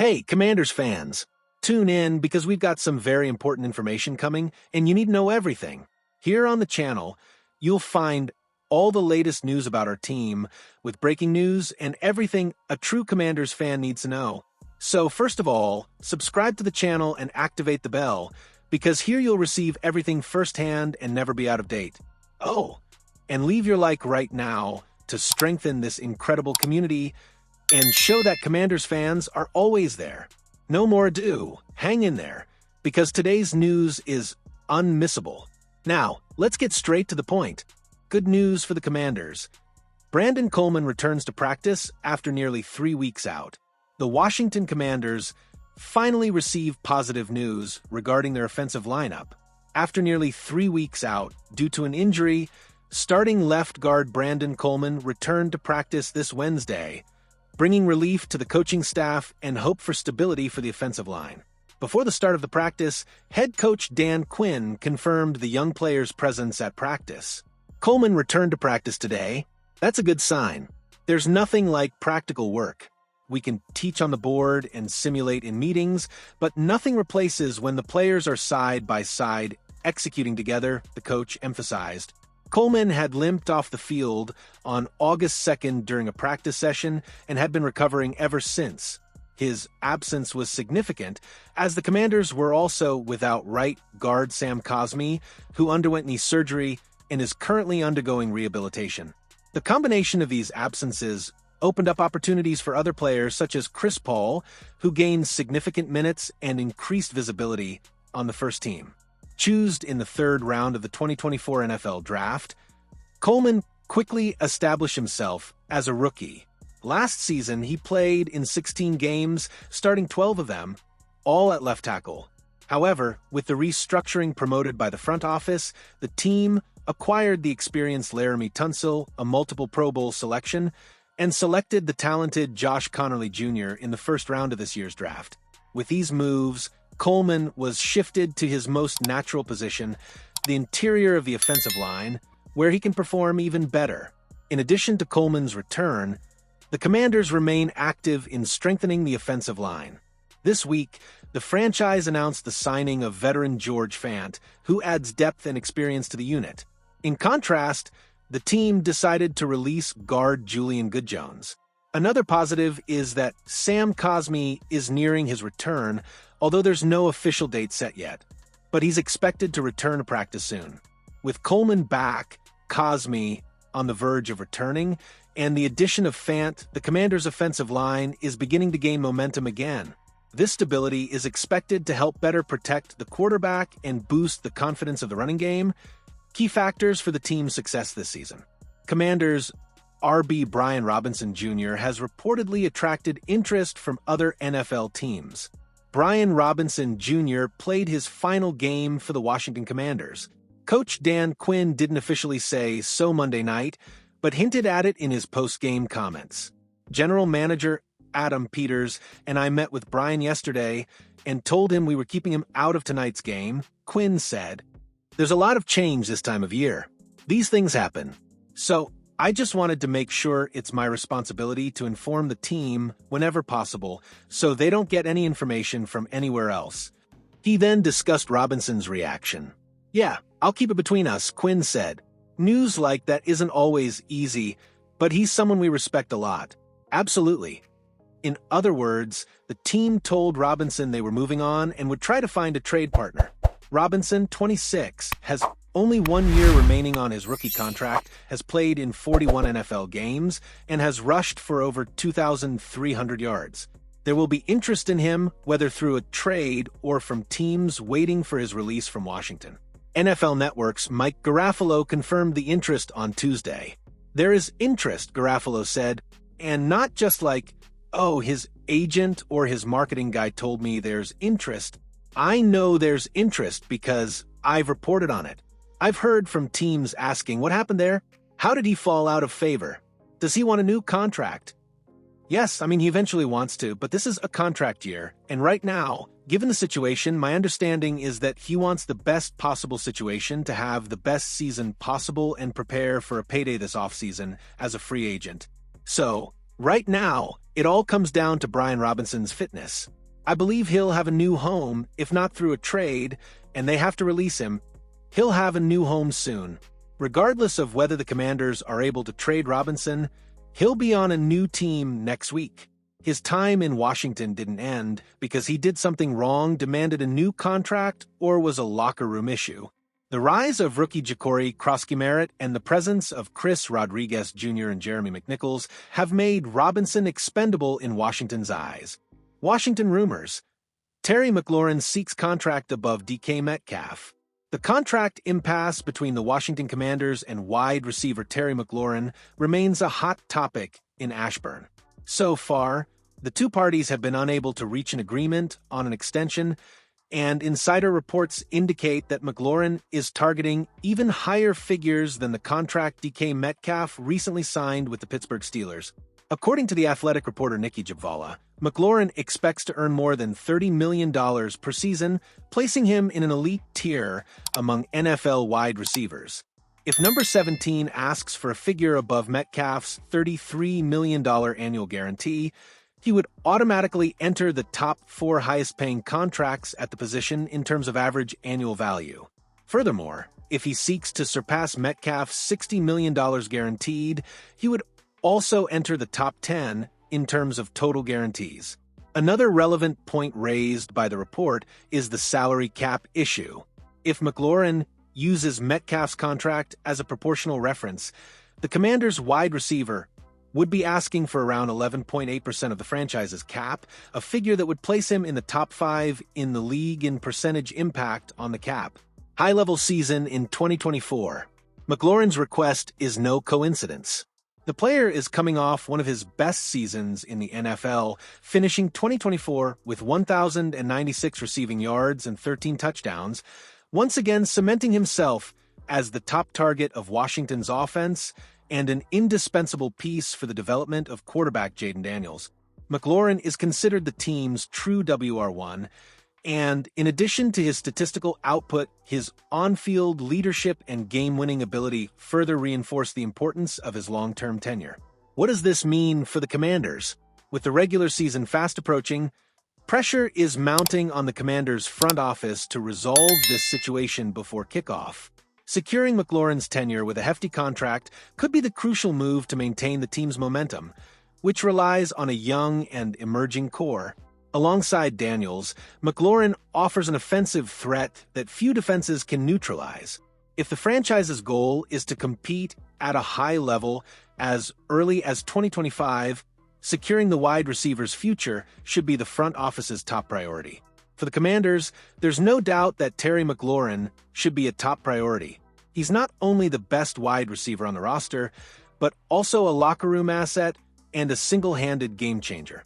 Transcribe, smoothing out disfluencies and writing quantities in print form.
Hey, Commanders fans! Tune in because we've got some very important information coming, and you need to know everything. Here on the channel, you'll find all the latest news about our team, with breaking news and everything a true Commanders fan needs to know. So first of all, subscribe to the channel and activate the bell, because here you'll receive everything firsthand and never be out of date. Oh, and leave your like right now to strengthen this incredible community and show that Commanders fans are always there. No more ado, hang in there, because today's news is unmissable. Now, let's get straight to the point. Good news for the Commanders. Brandon Coleman returns to practice after nearly 3 weeks out. The Washington Commanders finally received positive news regarding their offensive lineup. After nearly 3 weeks out due to an injury, starting left guard Brandon Coleman returned to practice this Wednesday, bringing relief to the coaching staff and hope for stability for the offensive line. Before the start of the practice, head coach Dan Quinn confirmed the young player's presence at practice. Coleman returned to practice today. That's a good sign. There's nothing like practical work. We can teach on the board and simulate in meetings, but nothing replaces when the players are side by side, executing together, the coach emphasized. Coleman had limped off the field on August 2nd during a practice session and had been recovering ever since. His absence was significant, as the Commanders were also without right guard Sam Cosmi, who underwent knee surgery and is currently undergoing rehabilitation. The combination of these absences opened up opportunities for other players such as Chris Paul, who gained significant minutes and increased visibility on the first team. Chosen in the third round of the 2024 NFL Draft, Coleman quickly established himself as a rookie. Last season, he played in 16 games, starting 12 of them, all at left tackle. However, with the restructuring promoted by the front office, the team acquired the experienced Laramie Tunsil, a multiple Pro Bowl selection, and selected the talented Josh Connerly Jr. in the first round of this year's draft. With these moves, Coleman was shifted to his most natural position, the interior of the offensive line, where he can perform even better. In addition to Coleman's return, the Commanders remain active in strengthening the offensive line. This week, the franchise announced the signing of veteran George Fant, who adds depth and experience to the unit. In contrast, the team decided to release guard Julian Goodjones. Another positive is that Sam Cosmi is nearing his return, although there's no official date set yet. But he's expected to return to practice soon. With Coleman back, Cosmi on the verge of returning, and the addition of Fant, the Commanders' offensive line is beginning to gain momentum again. This stability is expected to help better protect the quarterback and boost the confidence of the running game, key factors for the team's success this season. Commanders' RB Brian Robinson Jr. has reportedly attracted interest from other NFL teams. Brian Robinson Jr. played his final game for the Washington Commanders. Coach Dan Quinn didn't officially say so Monday night, but hinted at it in his post-game comments. General Manager Adam Peters and I met with Brian yesterday and told him we were keeping him out of tonight's game. Quinn said, "There's a lot of change this time of year. These things happen. So I just wanted to make sure it's my responsibility to inform the team whenever possible so they don't get any information from anywhere else." He then discussed Robinson's reaction. "Yeah, I'll keep it between us," Quinn said. "News like that isn't always easy, but he's someone we respect a lot." Absolutely. In other words, the team told Robinson they were moving on and would try to find a trade partner. Robinson, 26, has only 1 year remaining on his rookie contract, has played in 41 NFL games, and has rushed for over 2,300 yards. There will be interest in him, whether through a trade or from teams waiting for his release from Washington. NFL Network's Mike Garafolo confirmed the interest on Tuesday. "There is interest," Garafolo said, "and not just like, oh, his agent or his marketing guy told me there's interest. I know there's interest because I've reported on it. I've heard from teams asking, what happened there? How did he fall out of favor? Does he want a new contract?" Yes, he eventually wants to, but this is a contract year, and right now, given the situation, my understanding is that he wants the best possible situation to have the best season possible and prepare for a payday this offseason as a free agent. So, Right now, it all comes down to Brian Robinson's fitness. I believe he'll have a new home, if not through a trade, and they have to release him. He'll have a new home soon. Regardless of whether the Commanders are able to trade Robinson, he'll be on a new team next week. His time in Washington didn't end because he did something wrong, demanded a new contract, or was a locker room issue. The rise of rookie Ja'Cory Krosky-Merritt and the presence of Chris Rodriguez Jr. and Jeremy McNichols have made Robinson expendable in Washington's eyes. Washington rumors. Terry McLaurin seeks contract above DK Metcalf. The contract impasse between the Washington Commanders and wide receiver Terry McLaurin remains a hot topic in Ashburn. So far, the two parties have been unable to reach an agreement on an extension, and insider reports indicate that McLaurin is targeting even higher figures than the contract DK Metcalf recently signed with the Pittsburgh Steelers. According to the Athletic reporter Nikki Jabvala, McLaurin expects to earn more than $30 million per season, placing him in an elite tier among NFL wide receivers. If number 17 asks for a figure above Metcalf's $33 million annual guarantee, he would automatically enter the top 4 highest-paying contracts at the position in terms of average annual value. Furthermore, if he seeks to surpass Metcalf's $60 million guaranteed, he would also enter the top 10 in terms of total guarantees. Another relevant point raised by the report is the salary cap issue. If McLaurin uses Metcalf's contract as a proportional reference, the Commanders' wide receiver would be asking for around 11.8% of the franchise's cap, a figure that would place him in the top 5 in the league in percentage impact on the cap. High-level season in 2024. McLaurin's request is no coincidence. The player is coming off one of his best seasons in the NFL, finishing 2024 with 1,096 receiving yards and 13 touchdowns, once again cementing himself as the top target of Washington's offense and an indispensable piece for the development of quarterback Jaden Daniels. McLaurin is considered the team's true WR1, and in addition to his statistical output, his on-field leadership and game-winning ability further reinforce the importance of his long-term tenure. What does this mean for the Commanders? With the regular season fast approaching, pressure is mounting on the Commanders' front office to resolve this situation before kickoff. Securing McLaurin's tenure with a hefty contract could be the crucial move to maintain the team's momentum, which relies on a young and emerging core. Alongside Daniels, McLaurin offers an offensive threat that few defenses can neutralize. If the franchise's goal is to compete at a high level as early as 2025, securing the wide receiver's future should be the front office's top priority. For the Commanders, there's no doubt that Terry McLaurin should be a top priority. He's not only the best wide receiver on the roster, but also a locker room asset and a single-handed game changer.